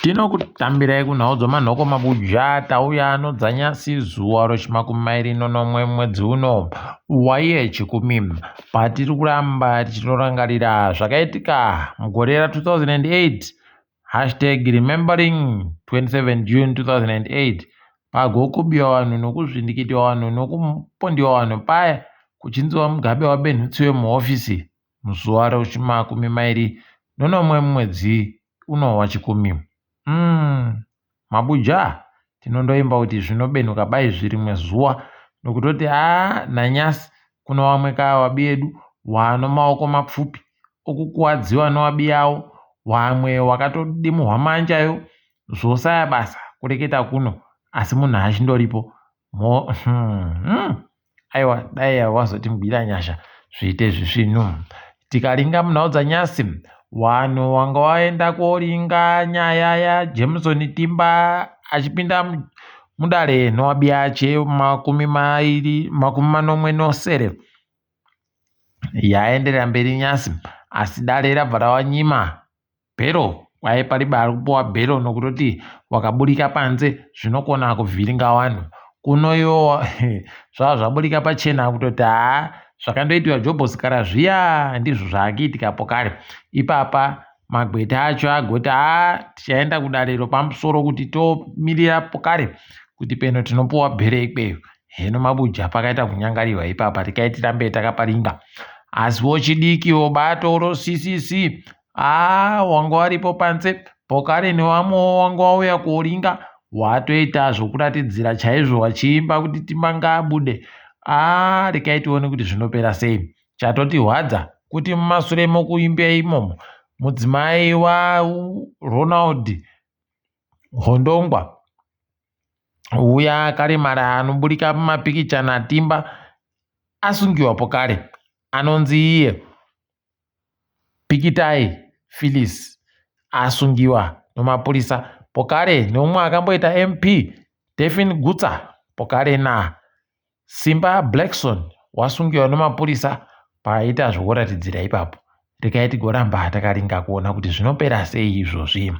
Tinokutambirai kunhaudzo manhoko mabuja tauya anodzanyasi zuva ro2 mwedzi uno waiye chikumi patiri kuramba tichinorangarira zvakaitika mugore ra2008 #remembering 27 June 2008 pagokubiwa vanhu nokuzvindikitiwa vanhu nokupondiwa vanhu paya kuchinziwa mugabe wabenhutsi wemuhofisi muzuva ro2 mwedzi uno wachikumi. Mabuja tinondoimba kuti zvinobenhuka bai zvirimwe zuva nokutoti nanyasi kuno vamwe kavabi edu wano maoko mapfupi okukuwadziwa novabi yavo, wamwe wakatodimuhwa manjayo zvosaya basa kureketa kuno asi munhu achindoripo aiwa dai wazotimbwira nyasha zviite zvisvinu. Tikaringa munhau dzanyasi vanhu wanga waenda koringa nyaya yaJameson Timba achipinda mudare nowabi yache 40 yaenderera mberi nyasi asi dare rabva rawanyima bhero kwai pariba kupuwa bhero nokutoti wakaburika panze zvinokona kuvhiringa vanhu kunoyo zvava zvaburika pachena kutoti zvakandoitiwa Jobhosikara zviya ndizvo zvaakiitikapo kare. Ipapa magweta acho agoti tichaenda kudare ropamusoro kuti tomirirapo kare kuti peno tinopuwa bhere ikweyo. Hino mabuja pakaita kunyangariwa ipapa tikaitirambei takaparinga asiwo chidikiwo bato roCCC wanga waripo panze pokare newamwewo wanga wauya koringa watoita zvokuratidzira chaizvo wachiimba kuti Timba ngaabude. Rekai tione kuti zvinopera sei. Chatotihwadza kuti mumashure mokuimba imomo mudzimai waRonald Hondongwa uya akaremara anoburika mumapikicha naTimba asungiwapo kare anonzi iye Pikitai Phyllis asungiwa nomapurisa pokare neumwe akamboita MP Delphine Gutsa pokare na Simba Blackson wasungiwa nomapurisa paita zvokuratidzira ipapo. Rekai tigoramba takaringa kuona kuti zvinopera sei izvozvi.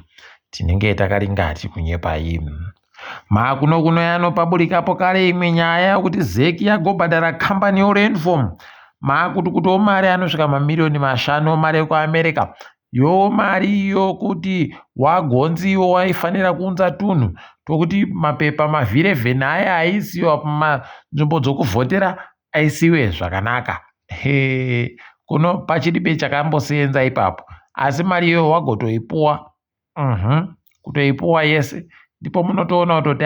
Tinenge takaringa tikunyepa kuno yano paburikapo kare imwe nyaya yokuti Zeki yagobhadhara kambani yoRainform kutowo mari anosvika mamiliyoni 5 mari yekuAmerica mari yokuti wagonziwo waifanira kuunza tunhu tokuti mapepa mavhirevheni aya aisiwa pamanzvimbo dzokuvhotera aisiwe zvakanaka. Kuno pachiribe chakambosenza ipapo asi mari iyoyo wagotoipuwa kutoipuwa yese ndipo munotoona kutoti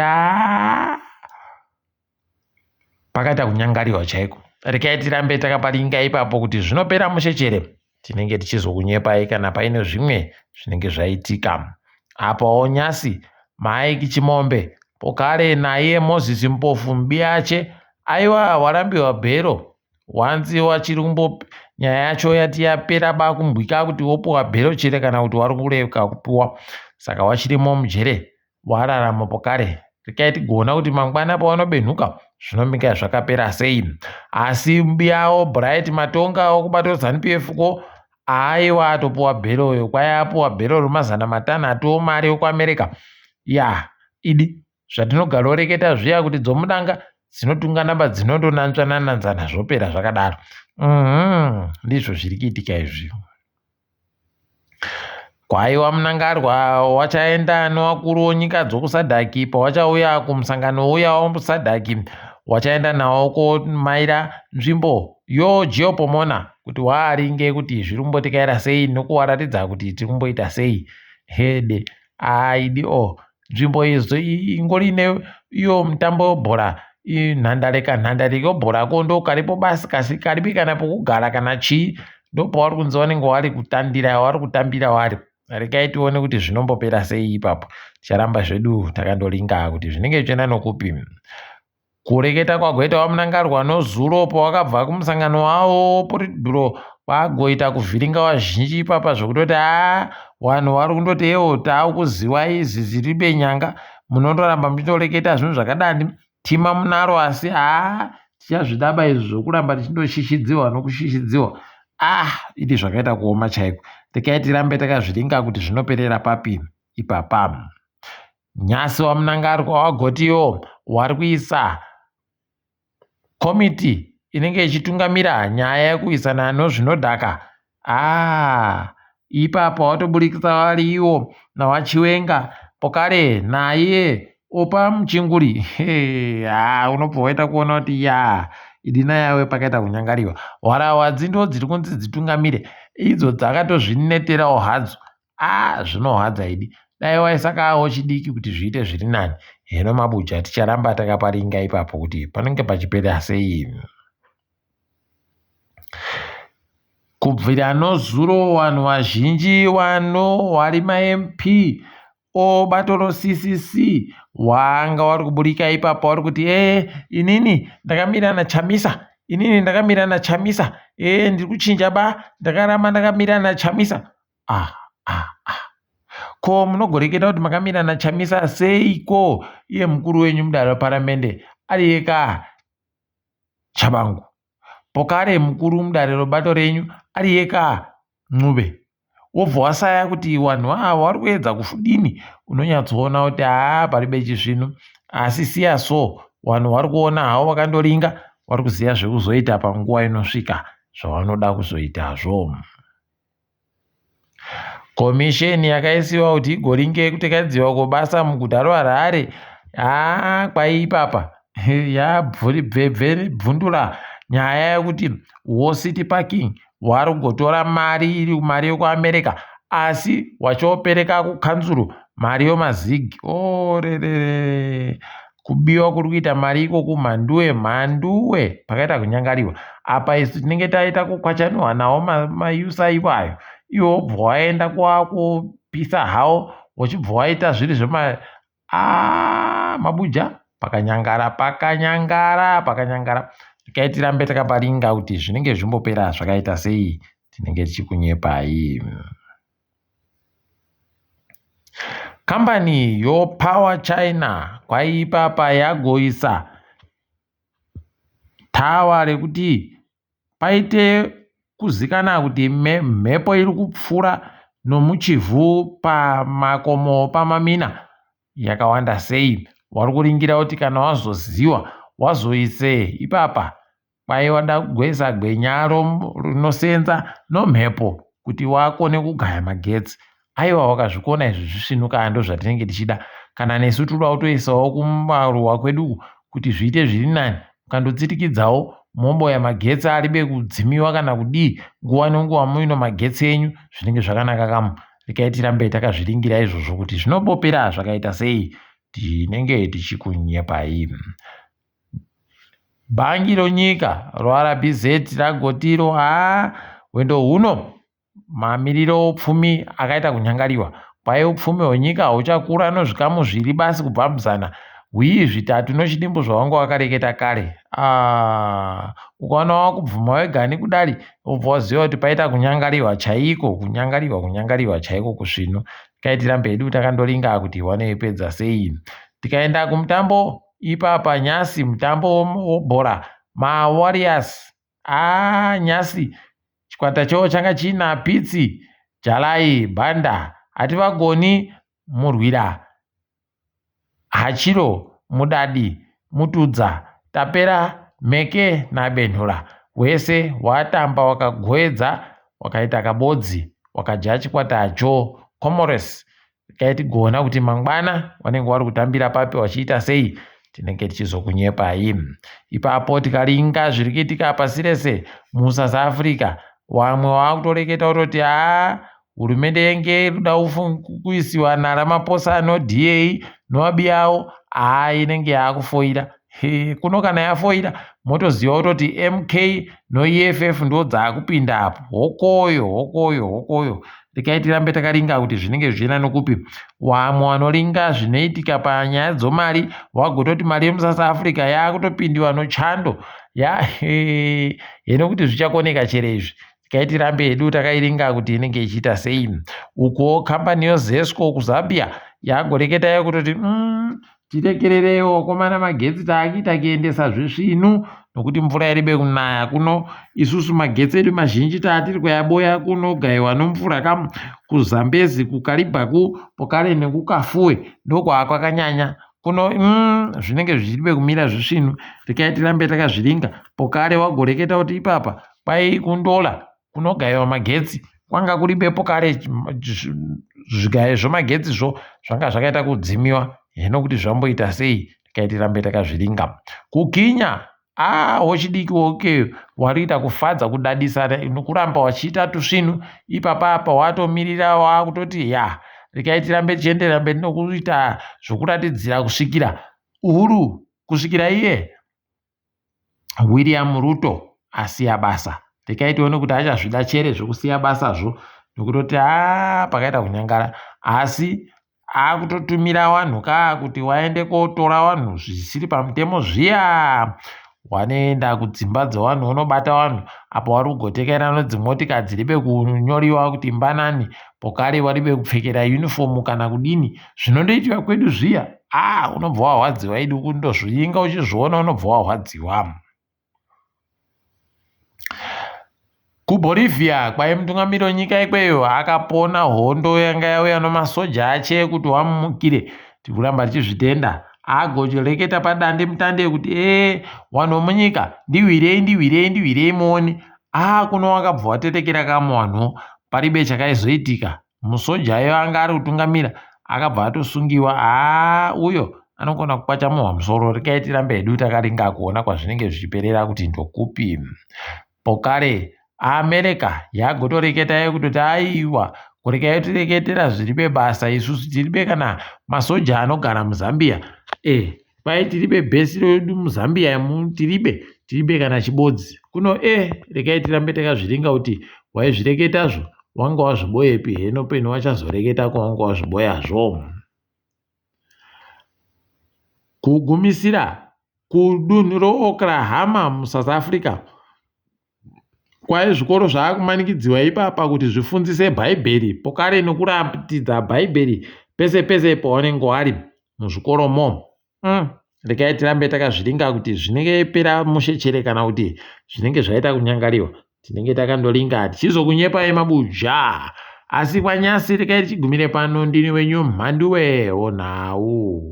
pakaita kunyangariwa chaiko. Rekai tirambe takaparinga ipapo kuti zvinopera mushechere tinenge tichizokunyepai kana paine zvimwe zvinenge zvaitika. Apawo nyasi Mike Chimombe pokare naye Moses Mpofu mbiache aiwa warambiwa bhero wanzi wachirumbo nyaya yacho yati yapera bakumbwika kuti wopuwa bhero chere kana kuti wari kureka kupuwa saka wachirimo mujere wararama pokare. Rekai tigona kuti mangwana pawanobenhuka zvinomira zvakapera sei. Asi mbiyawo Bright Matonga okubato ZANU-PF ko aiwa atopuwa bhero yo kwai apuwa bhero ro500 mari yekuAmerica. Idi zvatinogara reketa zviya kuti dzomudanga dzinotunga namba dzinondonanzvana zvopera zvakadaro. Ndizvo zviri kuitika izvi. Kwaiwa munangarwa wachaenda nowakuru wonyika dzokusadhaki pawachauya kumusangano uya wamusadhaki wachaenda nawo komaira nzvimbo yoGeopomona kuti waaringe kuti zviri kumbotikaira sei nokuwaratidza kuti tiri kumboita sei. Hede nzvimbo izo ingori iyo mutambo webhora nhandare yebhora ko ndo karipo basi kasi karibi kana pokugara kana chii ndopawari kunzi vanenge vari kutambira vari. Rekai tione kuti zvinombopera sei ipapo. Ticharamba zvedu takandoringa kuti zvinenge zvichienda nokupi. Kureketa kwagoita wamunangarwa noZuro pawakabva kumusangano wavo Politburo kwagoita kuvhiringa vazhinji ipapa zvokutoti vanhu vari kundoti taakuziva izi ziri benyanga munondoramba muchitoreketa zvinhu zvakadani tima munaro asi tichazvidaba izvi zvokuramba tichindoshishidziwa nokushishidziwa idi zvakaita kuoma chaiko. Rekai tirambe takazviringa kuti zvinoperera papi. ipapa. Nyasi wamunangarwa wagotiwo wari kuisa komiti inenge ichitungamira nyaya yekuisana nozvinodhaka. Ipapa watoburikisa wariwo nawachiwenga pokare naye opa muchinguri. Unobva waita kuona kuti idina yawe pakaita kunyangariwa. Warawadzi ndo dziri kunzi dzitungamire, idzo dzakatozvineterawo hadzo. Zvinohadza idi. Dai waisakawo chidiki kuti zviite zviri nani. Hino mabuja ticharamba takaparinga ipapo kuti panenge pachipera sei. Kubvira nozuro vanhu vazhinji vari ma-MP obatoro CCC wanga wari kuburika ipapo wari kuti inini ndakamira naChamisa, inini ndakamira naChamisa, ndiri kuchinja ndakaramba ndakamira naChamisa. Ko munogoreketa kuti makamira naChamisa seiko iye mukuru wenyu mudare reparamende ari eka Chabangu, pokare mukuru mudare rebato renyu ari eka Ncube. Wobva wasaya kuti vanhu vari kuedza kufudini, unonyatsoona kuti paribe chizvino. Asi siya so, vanhu vari kuona havo vakandoringa, vari kuziva zvekuzoita panguva inosvika zvavanoda kuzoitazvo. Komisheni yakaisiwa kuti igoringe kutekedziwa kwebasa muguta reHarare kwaipapa yabvundura nyaya yekuti City Parking wari kugotora mari iri mari yekuAmerica asi wachiopereka kukanzuru mari yomazigi. Kubiwa kuri kuita mari iko mhanduwe pakaita kunyangariwa. Apa isu tinenge taita kukwachanwa nawo mayusa iwayo, iwo wobva waenda kwakupisa hawo uchibva waita zviri mabuja pakanyangara. Tikatirambe takaparinga kuti zvinenge zvimbopera zvakaita sei, tinenge tichikunyepai. Kambani yoPower China kwaipapa yagoisa tawa rekuti paite kuzikana kuti mhepo iri kupfuura nomuchivhu pamakomo pamamina yakawanda sei. Wari kuringira kuti kana wazoziwa wazoise ipapa kwaiwada kugoisa gwenya rinosenza nomhepo kuti wakone kugaya magetsi. Aiwa wakazvikona izvi zvisvinuka ndo zvatinenge tichida. Kana nesu toda kutoisawo kumaruwa kwedu kuti zviite zviri nani, ukandotsitikidzawo momboya magetsi aribe kudzimiwa kana kudii, nguva nenguva muino magetsi enyu, zvinenge zvakanaka kamu. Rekai tirambe takazviringira izvozvo kuti zvinombopera zvakaita sei, tinenge tichikunyepai. Bhangi ronyika rwaRBZ ragotiro wendo huno mamiriro upfumi akaita kunyangariwa. Kwai upfumi hwenyika huchakura nozvikamu zviri basi kubva muzana zvitatu nochidimbu zvawanga wakareketa kare. Ukaona wakubvuma wega nekudari ubva waziva kuti paita kunyangariwa chaiko, kunyangariwa chaiko kusvino. Tirambe hedu takandoringa kuti wanoipedza sei. Tikaenda kumutambo ipapa Nyasi, mutambo webhora maWarriors. Nyasi chikwata chavo changa china Pitsi, Jalai, Banda, Hativagoni, Murwira, Hachiro, Mudadi, Mutudza, Tapera, Meke naBenhura. Wese watamba wakagoedza wakaita kabodzi wakaja chikwata hacho Comoros. Tikaitigona kuti mangwana wanenge wari kutambira papi wachiita sei, tinenge tichizokunyepai. Ipapo tikaringa zviri kuitika pasi rese muSouth Africa, wamwe wakutoreketa kutoti hurumende yenge inoda kuisiwa naRamaphosa noDA nowabiyawo inenge yakufoira. Kuno kana yafoira motoziva kutoti MK noEFF ndo dzakupinda apo. Hokoyo. Tikatirambe takaringa kuti zvinenge zvichienda nokupi. Wamwe wanoringa zvinoitika panyaya dzomari wagototi mari yemuSouth Africa yakutopindiwa nochando. Hino kuti zvichakoneka chero izvi. Tikatirambe hedu takairinga kuti inenge ichiita sei. Uko kambani yoZesco kuZambia yagoreketa yekutoti tirekererewo komana magetsi taakuita kuendesa zvisvinu nokuti mvura iribe kunaya kuno. Isusu magetsi edu mazhinji taatiri kuyaboya kuno gayiwa nomvura kuzambezi kukaribaku pokare nekukafuwe ndokwakanyanya kuno. Zvinenge zvichiribe kumira zvisvinu rekai tirambe takazviringa. Pokare wagoreketa kuti ipapa kwai kundola kunogayiwa magetsi kwanga kuribe pokare zvigayo zvemagetsizvo zvanga zvakaita kudzimiwa. Hino kuti zvamboita sei rekai tirambe takazviringa. Kukinya wochidiki wokeyo warikuita kufadza kudadisa nokuramba wachiita tusvinu ipapapa watomirira wakutoti rekai tirambe tichienderera mberi nokuita zvokuratidzira kusvikira Uhuru kusvikira iye William Ruto asiya basa. Rekai tione kuti achazvida chere zvokusiya basazvo nokutoti pakaita kunyangara, asi akutotumira vanhu kuti waende kotora vanhu zvisiri pamutemo zviya. Wanoenda kudzimba dzevanhu unobata vanhu apo vari kugotekerana nedzimotika dziribe kunyoriwa kuti mbanani, pokare varibe kupfekera uniform kana kudini. Zvinondoitika kwedu zviya unobva warwadziwa idi kundozviinga uchizviona unobva warwadziwa. KuBolivia kwai mutungamiriri wenyika ikweyo akapona hondo yanga yauya nemasoja ache kuti wamumukire. Tikuramba tichizvitenda. Agoreketa padande mutande kuti vanhu munyika ndiwirei muone. Kuno wakabva watetekera kamwe vanhu paribe chakaizoitika. Musojayo anga ari kutungamira akabva atosungiwa. Uyo anogona kukwacha muhwa musoro. Rekai tirambe hedu takaringa kuona kwazvinenge zvichiperera kuti ndokupi. Pokare America yagotoreketayo kutoti aiwa kurekai tireketera zviribe basa isusu tiribe kana masoja anogara muZambia. Kwai tiribe bhesi redu muZambia tiribe kana chibodzi kuno. Rekai tirambe takazviringa kuti waizvireketazvo wanga wazviboyepi. Heno peno wachazoreketa kwawanga wazviboyazvo. Kugumisira kudunhu reOklahoma muSouth Africa kwai zvikoro zvaakumanikidziwa ipapa kuti zvifundzise bhaibheri pokare nokuratidza bhaibheri pese pese pawanenge wari muzvikoromo. Rekai tirambe takazviringa kuti zvinenge pera mushechere kana kuti zvinenge zvaita kunyangariwa tinenge takandoringa tichizokunyepai mabuja. Asi kwanyasi rekai tichigumire pano. Ndini wenyu Mhanduwe Onhau.